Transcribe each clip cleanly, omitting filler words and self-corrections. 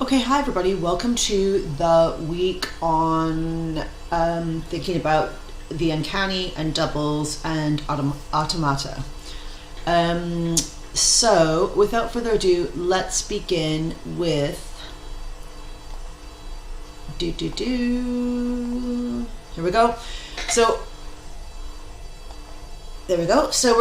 Okay, hi everybody. Welcome to the week on thinking about the uncanny and doubles and automata. So, without further ado, let's begin with Here we go. So there we go. So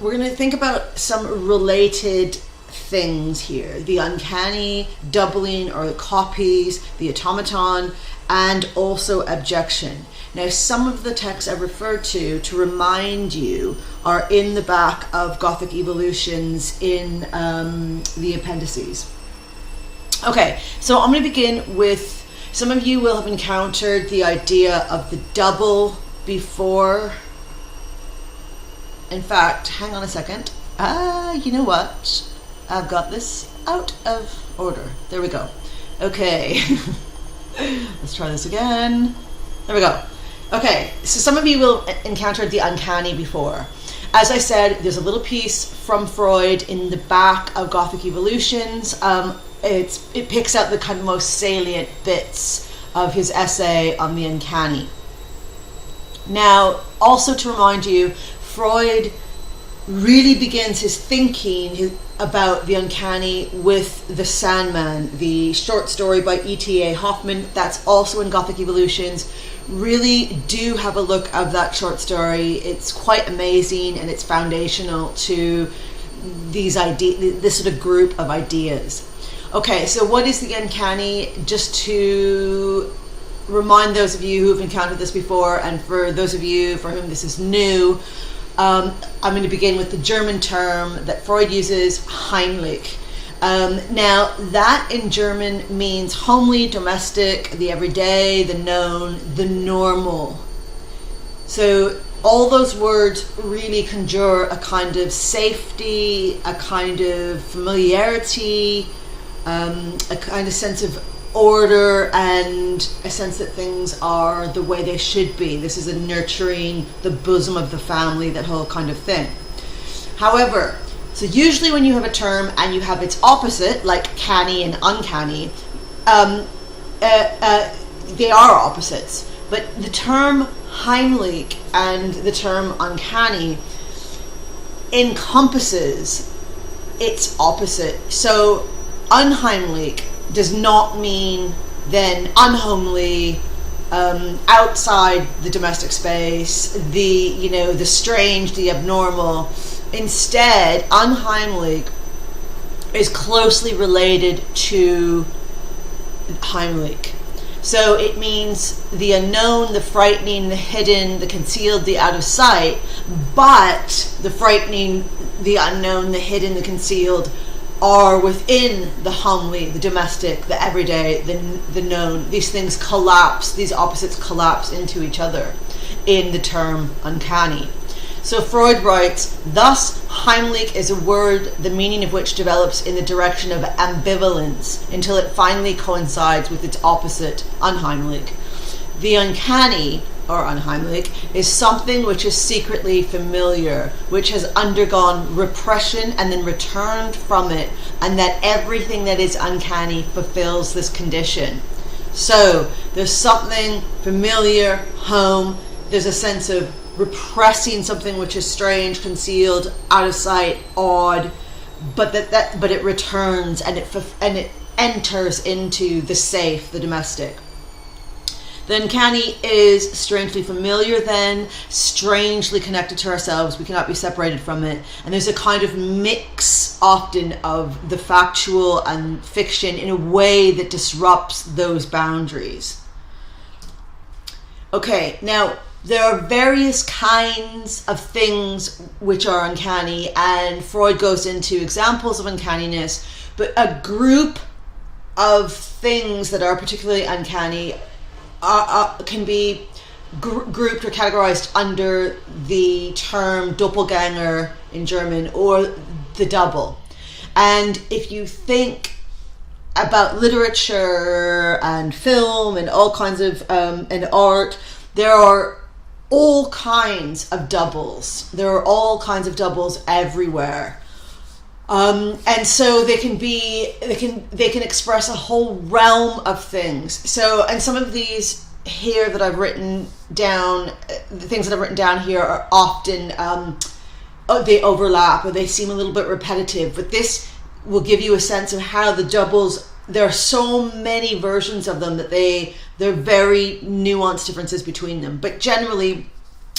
we're gonna think about some related things here: the uncanny, doubling or copies, the automaton, and also abjection. Now, some of the texts I referred to remind you are in the back of Gothic Evolutions in the appendices. Okay, so I'm going to begin with, some of you will have encountered the idea of the double before. In fact, hang on a second. You know what? I've got this out of order. There we go. Okay. Let's try this again. There we go. Okay, so some of you will encounter the uncanny before. As I said, there's a little piece from Freud in the back of Gothic Evolutions. It picks out the kind of most salient bits of his essay on the uncanny. Now, also to remind you, Freud really begins his thinking about the uncanny with The Sandman, the short story by E.T.A. Hoffmann. That's also in Gothic Evolutions. Really do have a look of that short story. It's quite amazing, and it's foundational to this sort of group of ideas. Okay, so what is the uncanny? Just to remind those of you who've encountered this before, and for those of you for whom this is new, I'm going to begin with the German term that Freud uses, Heimlich. Now, that in German means homely, domestic, the everyday, the known, the normal. So all those words really conjure a kind of safety, a kind of familiarity, a kind of sense of order, and a sense that things are the way they should be. This is a nurturing the bosom of the family, that whole kind of thing. However, so usually when you have a term and you have its opposite, like canny and uncanny, they are opposites. But the term Heimlich and the term uncanny encompasses its opposite. So unheimlich does not mean then unhomely, outside the domestic space, the strange, the abnormal. Instead, unheimlich is closely related to Heimlich. So it means the unknown, the frightening, the hidden, the concealed, the out of sight. But the frightening, the unknown, the hidden, the concealed are within the homely, the domestic, the everyday, the known. These things collapse, these opposites collapse into each other in the term uncanny. So Freud writes, thus Heimlich is a word the meaning of which develops in the direction of ambivalence until it finally coincides with its opposite, unheimlich. The uncanny, or unheimlich, is something which is secretly familiar, which has undergone repression and then returned from it, and that everything that is uncanny fulfills this condition. So there's something familiar, home, there's a sense of repressing something which is strange, concealed, out of sight, odd, but it returns and it enters into the safe, the domestic. The uncanny is strangely familiar then, strangely connected to ourselves. We cannot be separated from it. And there's a kind of mix often of the factual and fiction in a way that disrupts those boundaries. Okay, now there are various kinds of things which are uncanny, and Freud goes into examples of uncanniness, but a group of things that are particularly uncanny can be grouped or categorized under the term Doppelganger in German, or the double. And if you think about literature and film and all kinds of and art, there are all kinds of doubles. There are all kinds of doubles everywhere. And so they can express a whole realm of things. So, and some of these here that I've written down, the things that I've written down here are often they overlap or they seem a little bit repetitive. But this will give you a sense of how the doubles. There are so many versions of them that they're very nuanced differences between them. But generally,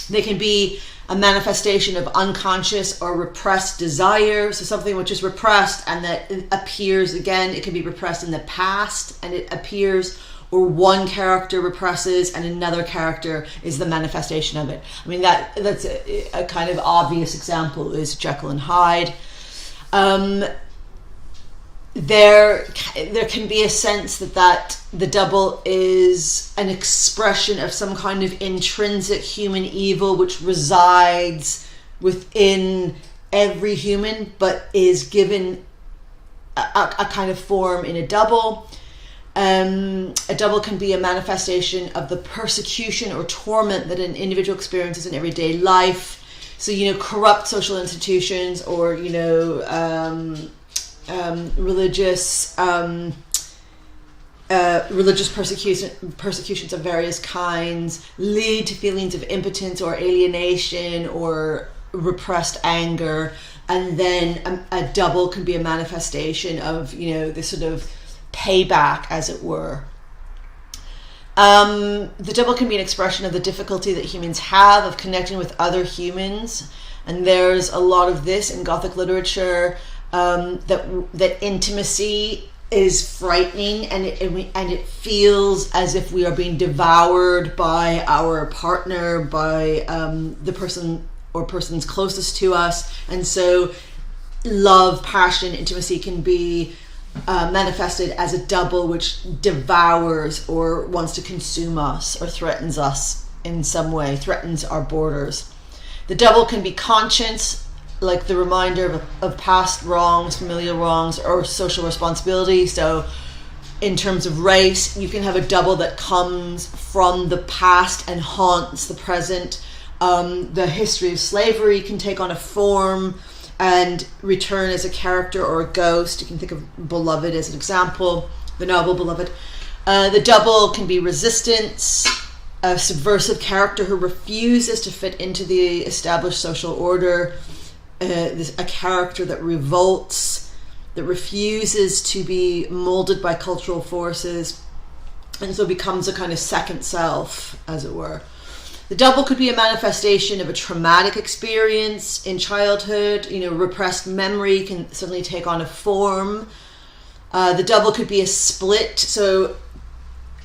they can be a manifestation of unconscious or repressed desire. So something which is repressed and that it appears again. It can be repressed in the past and it appears, or one character represses and another character is the manifestation of it. I mean, that's a kind of obvious example is Jekyll and Hyde. There can be a sense that the double is an expression of some kind of intrinsic human evil which resides within every human but is given a kind of form in a double. A double can be a manifestation of the persecution or torment that an individual experiences in everyday life. So, corrupt social institutions or, religious persecutions of various kinds lead to feelings of impotence or alienation or repressed anger, and then a double can be a manifestation of this sort of payback, as it were. The double can be an expression of the difficulty that humans have of connecting with other humans, and there's a lot of this in Gothic literature. That intimacy is frightening, and it feels as if we are being devoured by our partner, by the person or persons closest to us, and so love, passion, intimacy can be manifested as a double which devours or wants to consume us or threatens us in some way, threatens our borders. The double can be conscience, like the reminder of past wrongs, familial wrongs, or social responsibility. So in terms of race, you can have a double that comes from the past and haunts the present. The history of slavery can take on a form and return as a character or a ghost. You can think of Beloved as an example, the novel Beloved. The double can be resistance, a subversive character who refuses to fit into the established social order. A character that revolts, that refuses to be molded by cultural forces, and so becomes a kind of second self, as it were. The double could be a manifestation of a traumatic experience in childhood. Repressed memory can suddenly take on a form. The double could be a split. So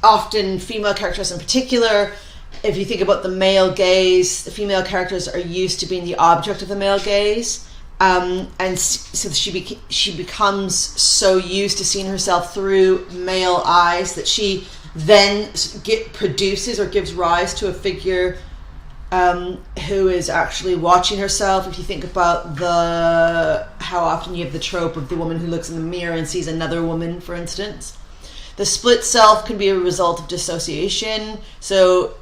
often female characters in particular, if you think about the male gaze, the female characters are used to being the object of the male gaze, and so she becomes so used to seeing herself through male eyes that she then produces or gives rise to a figure who is actually watching herself. If you think about how often you have the trope of the woman who looks in the mirror and sees another woman, for instance. The split self can be a result of dissociation. So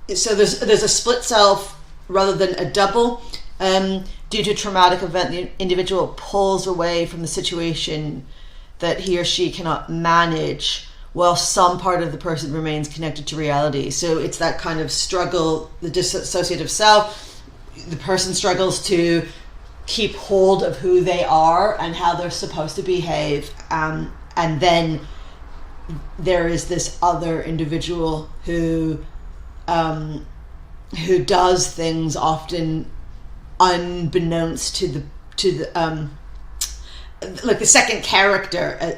there's a split self rather than a double. Due to a traumatic event, the individual pulls away from the situation that he or she cannot manage, while some part of the person remains connected to reality. So it's that kind of struggle, the dissociative self. The person struggles to keep hold of who they are and how they're supposed to behave. And then there is this other individual who does things often unbeknownst to the like the second character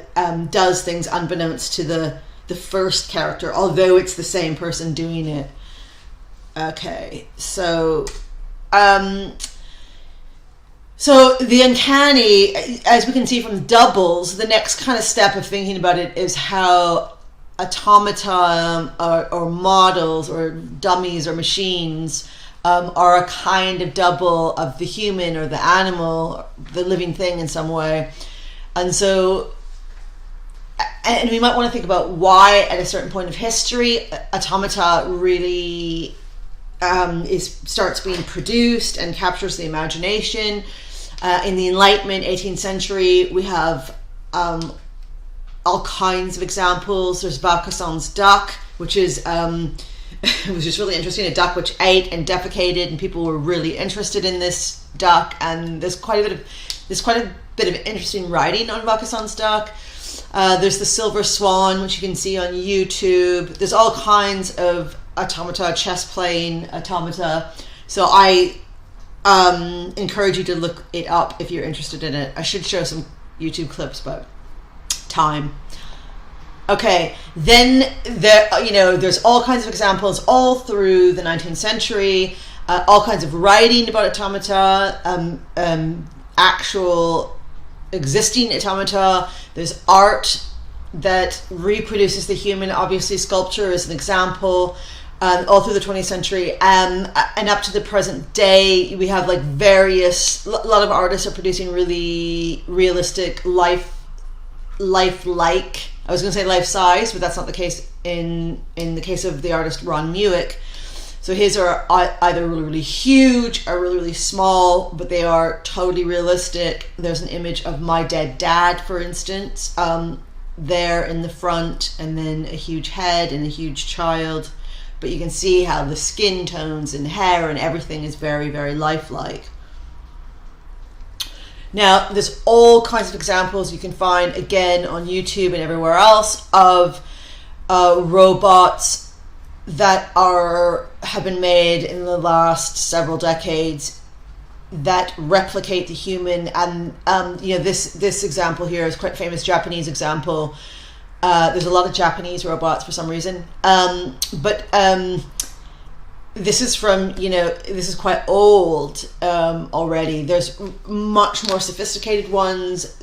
does things unbeknownst to the first character, although it's the same person doing it. Okay, so the uncanny, as we can see from doubles, the next kind of step of thinking about it is how automata or models or dummies or machines are a kind of double of the human or the animal, the living thing in some way. And so, and we might want to think about why at a certain point of history automata really starts being produced and captures the imagination. In the Enlightenment, 18th century, we have all kinds of examples. There's Vaucanson's duck, which is really interesting. A duck which ate and defecated, and people were really interested in this duck. And there's quite a bit of interesting writing on Vaucanson's duck. There's the silver swan, which you can see on YouTube. There's all kinds of automata, chess playing automata. So I encourage you to look it up if you're interested in it. I should show some YouTube clips, but time. Okay, then there's all kinds of examples all through the 19th century, all kinds of writing about automata, actual existing automata. There's art that reproduces the human. Obviously, sculpture is an example. All through the 20th century, and up to the present day, we have like a lot of artists are producing really realistic lifelike. I was going to say life size, but that's not the case in the case of the artist Ron Muick. So his are either really, really huge or really, really small, but they are totally realistic. There's an image of my dead dad, for instance, there in the front, and then a huge head and a huge child. But you can see how the skin tones and hair and everything is very, very lifelike. Now, there's all kinds of examples you can find, again, on YouTube and everywhere else, of robots that have been made in the last several decades that replicate the human. And this example here is quite a famous Japanese example. There's a lot of Japanese robots for some reason, but this is this is quite old already. There's much more sophisticated ones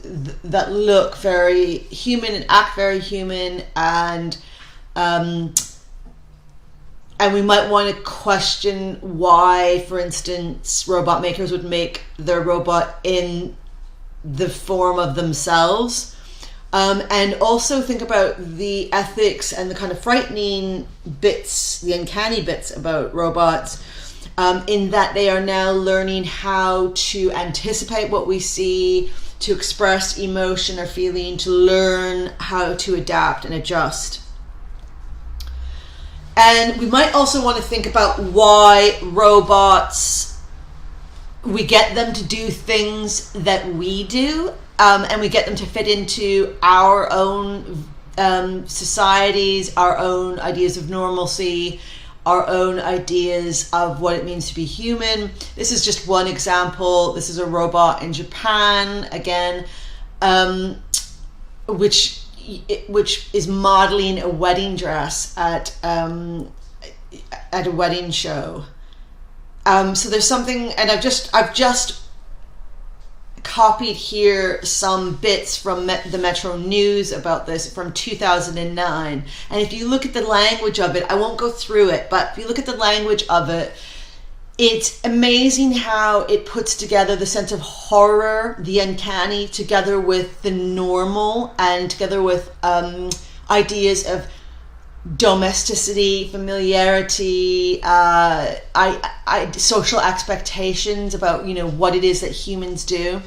that look very human and act very human, and we might want to question why, for instance, robot makers would make their robot in the form of themselves. And also think about the ethics and the kind of frightening bits, the uncanny bits about robots, in that they are now learning how to anticipate what we see, to express emotion or feeling, to learn how to adapt and adjust. And we might also want to think about why robots, we get them to do things that we do. And we get them to fit into our own societies, our own ideas of normalcy, our own ideas of what it means to be human. This is just one example. This is a robot in Japan, again, which is modeling a wedding dress at a wedding show. So there's something, and I've just copied here some bits from the Metro News about this from 2009. And if you look at the language of it, I won't go through it, but if you look at the language of it, it's amazing how it puts together the sense of horror, the uncanny, together with the normal, and together with ideas of domesticity, familiarity, social expectations about what it is that humans do.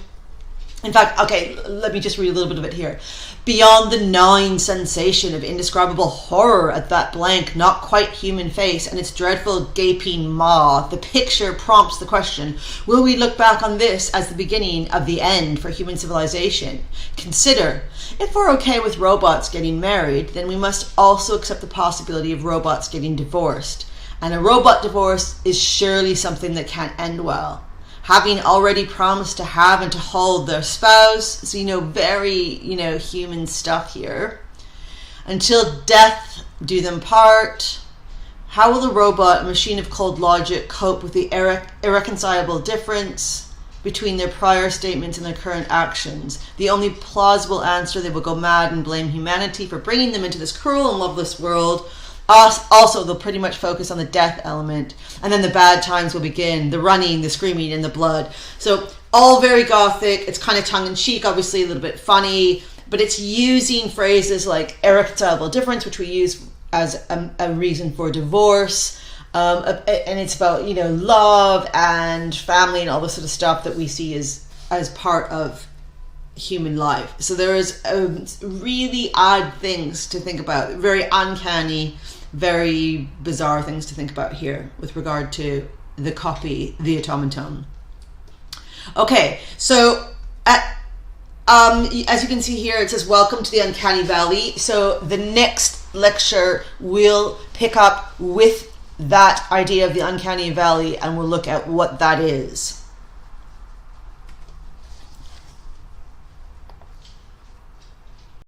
In fact, okay, let me just read a little bit of it here. Beyond the gnawing sensation of indescribable horror at that blank, not quite human face and its dreadful gaping maw, the picture prompts the question, will we look back on this as the beginning of the end for human civilization? Consider, if we're okay with robots getting married, then we must also accept the possibility of robots getting divorced. And a robot divorce is surely something that can't end well. Having already promised to have and to hold their spouse, so very human stuff here. Until death do them part. How will the robot, a machine of cold logic, cope with the irreconcilable difference between their prior statements and their current actions? The only plausible answer, they will go mad and blame humanity for bringing them into this cruel and loveless world. Also, they'll pretty much focus on the death element, and then the bad times will begin, the running, the screaming, and the blood. So all very Gothic. It's kind of tongue-in-cheek, obviously a little bit funny, but it's using phrases like irreconcilable difference, which we use as a reason for divorce, and it's about love and family and all this sort of stuff that we see as as part of human life. So there is really odd things to think about, very uncanny, very bizarre things to think about here with regard to the copy, the automaton. Okay, so as you can see here, it says welcome to the Uncanny Valley. So the next lecture will pick up with that idea of the Uncanny Valley, and we'll look at what that is.